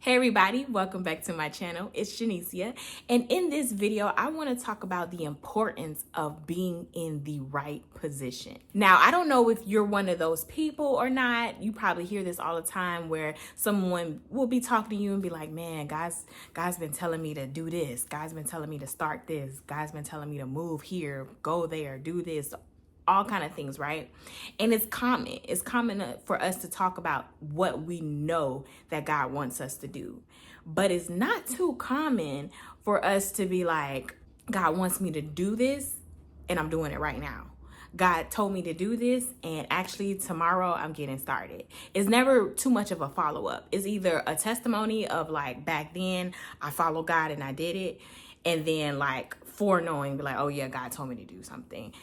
Hey everybody, welcome back to my channel. It's Janicia, and in this video I want to talk about the importance of being in the right position. Now, I don't know if you're one of those people or not. You probably hear this all the time where someone will be talking to you and be like, man, God's been telling me to do this. God's been telling me to start this. God's been telling me to move here, go there, do this, all kind of things, right? And it's common for us to talk about what we know that God wants us to do, but it's not too common for us to be like, God wants me to do this and I'm doing it right now. God told me to do this and actually tomorrow I'm getting started. It's never too much of a follow-up. It's either a testimony of like, back then I followed God and I did it, and then like foreknowing, be like, oh yeah, God told me to do something.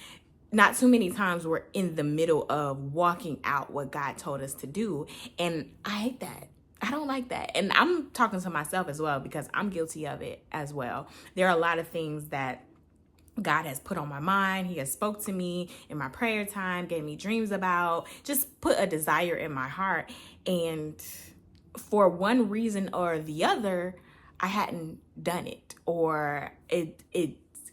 Not too many times we're in the middle of walking out what God told us to do. And I hate that. I don't like that. And I'm talking to myself as well because I'm guilty of it as well. There are a lot of things that God has put on my mind. He has spoke to me in my prayer time, gave me dreams about, just put a desire in my heart. And for one reason or the other, I hadn't done it, or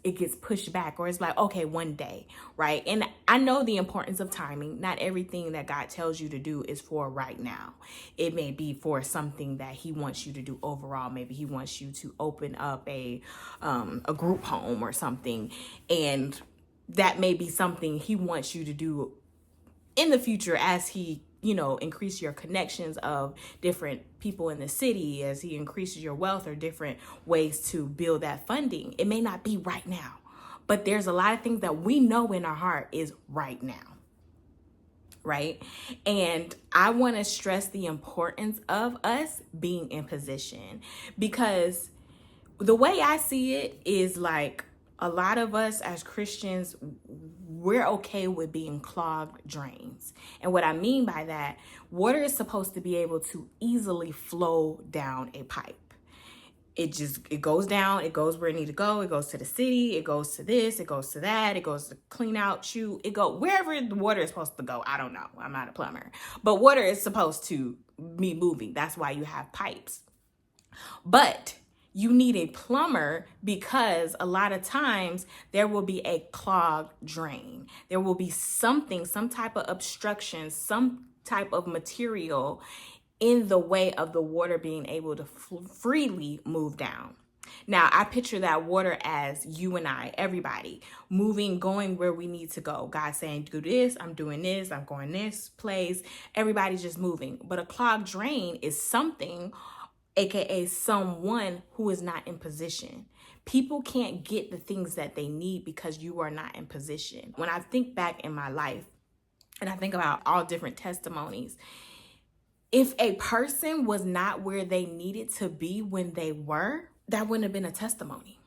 it gets pushed back, or it's like, okay, one day, right? And I know the importance of timing. Not everything that God tells you to do is for right now. It may be for something that he wants you to do overall. Maybe he wants you to open up a group home or something. And that may be something he wants you to do in the future as he, increase your connections of different people in the city, as he increases your wealth, or different ways to build that funding. It may not be right now, but there's a lot of things that we know in our heart is right now, right? And I want to stress the importance of us being in position, because the way I see it is like, a lot of us as Christians, we're okay with being clogged drains. And what I mean by that, water is supposed to be able to easily flow down a pipe. It goes down, it goes where it needs to go, it goes to the city, it goes to this, it goes to that, it goes to clean out, shoot, it go wherever the water is supposed to go. I don't know, I'm not a plumber, but water is supposed to be moving. That's why you have pipes. But you need a plumber because a lot of times there will be a clogged drain. There will be something, some type of obstruction, some type of material in the way of the water being able to freely move down. Now, I picture that water as you and I, everybody, moving, going where we need to go. God saying, do this, I'm doing this, I'm going this place. Everybody's just moving. But a clogged drain is something, AKA someone who is not in position. People can't get the things that they need because you are not in position. When I think back in my life and I think about all different testimonies, if a person was not where they needed to be when they were, that wouldn't have been a testimony.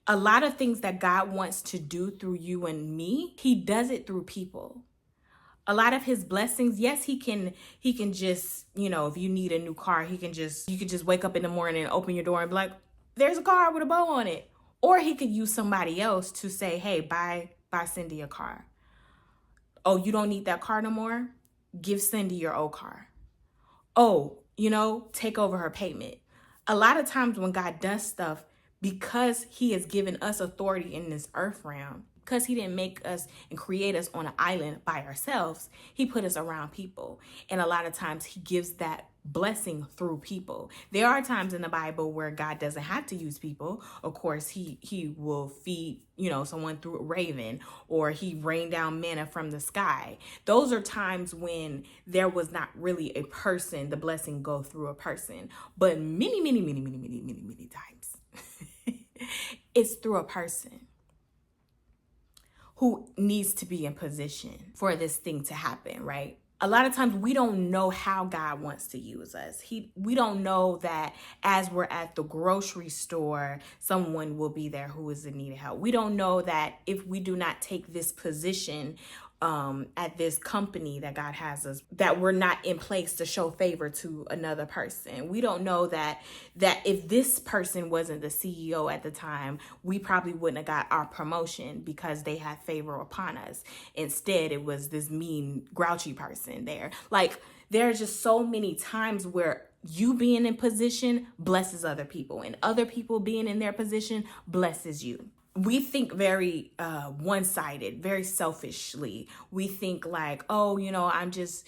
A lot of things that God wants to do through you and me, he does it through people. A lot of his blessings, yes, he can just, if you need a new car, you can just wake up in the morning and open your door and be like, there's a car with a bow on it. Or he could use somebody else to say, hey, buy Cindy a car. Oh, you don't need that car no more? Give Cindy your old car. Oh, take over her payment. A lot of times when God does stuff, because he has given us authority in this earth realm, because he didn't make us and create us on an island by ourselves, he put us around people. And a lot of times he gives that blessing through people. There are times in the Bible where God doesn't have to use people. Of course, he will feed, someone through a raven, or he rained down manna from the sky. Those are times when there was not really a person, the blessing go through a person. But many times it's through a person who needs to be in position for this thing to happen, right? A lot of times we don't know how God wants to use us. We don't know that as we're at the grocery store, someone will be there who is in need of help. We don't know that if we do not take this position at this company that God has us, that we're not in place to show favor to another person. We don't know that if this person wasn't the CEO at the time, we probably wouldn't have got our promotion because they had favor upon us. Instead, it was this mean, grouchy person there. Like, there are just so many times where You being in position blesses other people, and other people being in their position blesses you. We think very one-sided, very selfishly. We think like, oh, you know, I'm just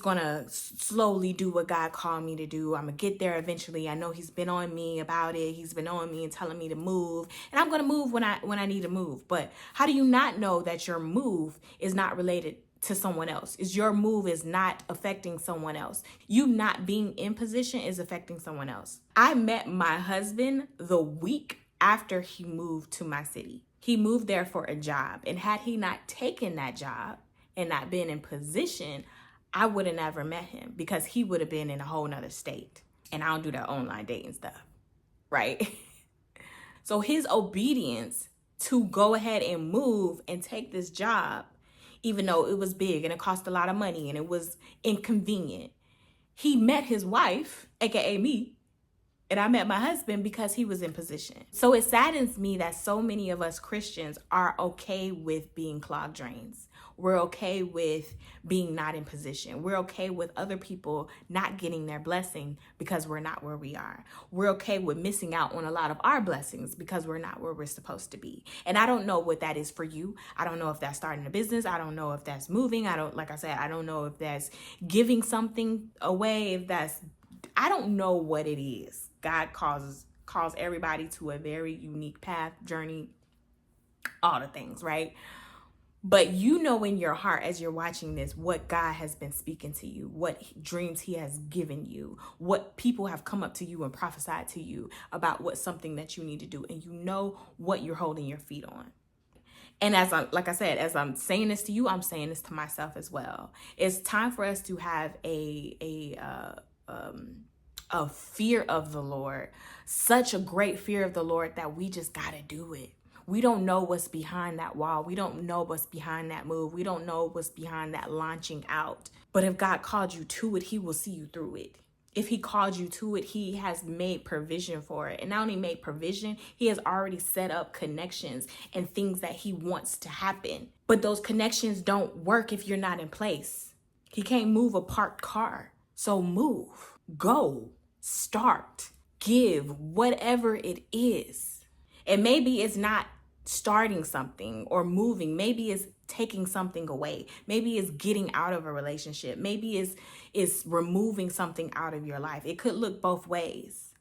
gonna slowly do what God called me to do. I'm gonna get there eventually. I know he's been on me about it. He's been on me and telling me to move, and I'm gonna move when I need to move. But how do you not know that your move is not related to someone else? Is your move is not affecting someone else? You not being in position is affecting someone else. I met my husband the week after he moved to my city. He moved there for a job, and had he not taken that job and not been in position, I would have never met him, because he would have been in a whole nother state. And I don't do that online dating stuff, right? So his obedience to go ahead and move and take this job, even though it was big and it cost a lot of money and it was inconvenient, he met his wife, aka me, and I met my husband because he was in position. So it saddens me that so many of us Christians are okay with being clogged drains. We're okay with being not in position. We're okay with other people not getting their blessing because we're not where we are. We're okay with missing out on a lot of our blessings because we're not where we're supposed to be. And I don't know what that is for you. I don't know if that's starting a business. I don't know if that's moving. Like I said, I don't know if that's giving something away, I don't know what it is. God calls everybody to a very unique path, journey, all the things, right? But you know in your heart as you're watching this what God has been speaking to you, what dreams he has given you, what people have come up to you and prophesied to you about what something that you need to do, and you know what you're holding your feet on. And as I'm saying this to you, I'm saying this to myself as well. It's time for us to have a fear of the Lord, such a great fear of the Lord that we just gotta do it. We don't know what's behind that wall. We don't know what's behind that move. We don't know what's behind that launching out. But if God called you to it, he will see you through it. If he called you to it, he has made provision for it. And not only made provision, he has already set up connections and things that he wants to happen. But those connections don't work if you're not in place. He can't move a parked car. So move, go, start, give, whatever it is. And maybe it's not starting something or moving. Maybe it's taking something away. Maybe it's getting out of a relationship. Maybe it's removing something out of your life. It could look both ways.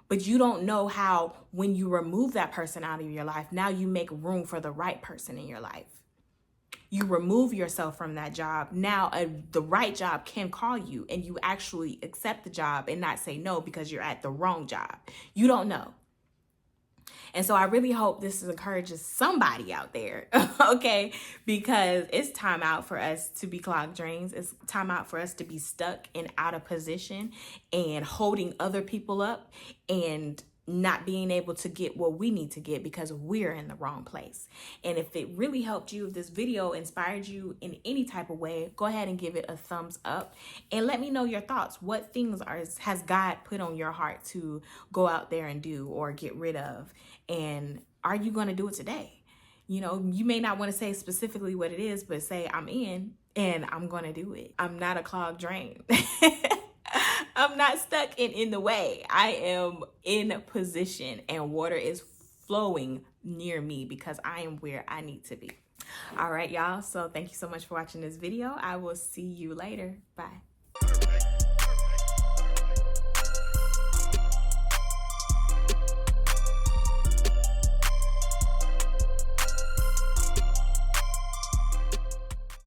But you don't know how, when you remove that person out of your life, now you make room for the right person in your life. You remove yourself from that job. Now the right job can call you, and you actually accept the job and not say no because you're at the wrong job. You don't know. And so I really hope this encourages somebody out there, okay? Because it's time out for us to be clogged drains. It's time out for us to be stuck and out of position and holding other people up and not being able to get what we need to get because we're in the wrong place. And if it really helped you, if this video inspired you in any type of way, go ahead and give it a thumbs up and let me know your thoughts. What things has God put on your heart to go out there and do or get rid of? And are you going to do it today? You know, you may not want to say specifically what it is, but say I'm in and I'm going to do it. I'm not a clogged drain. I'm not stuck in the way. I am in position and water is flowing near me because I am where I need to be. All right, y'all. So thank you so much for watching this video. I will see you later. Bye.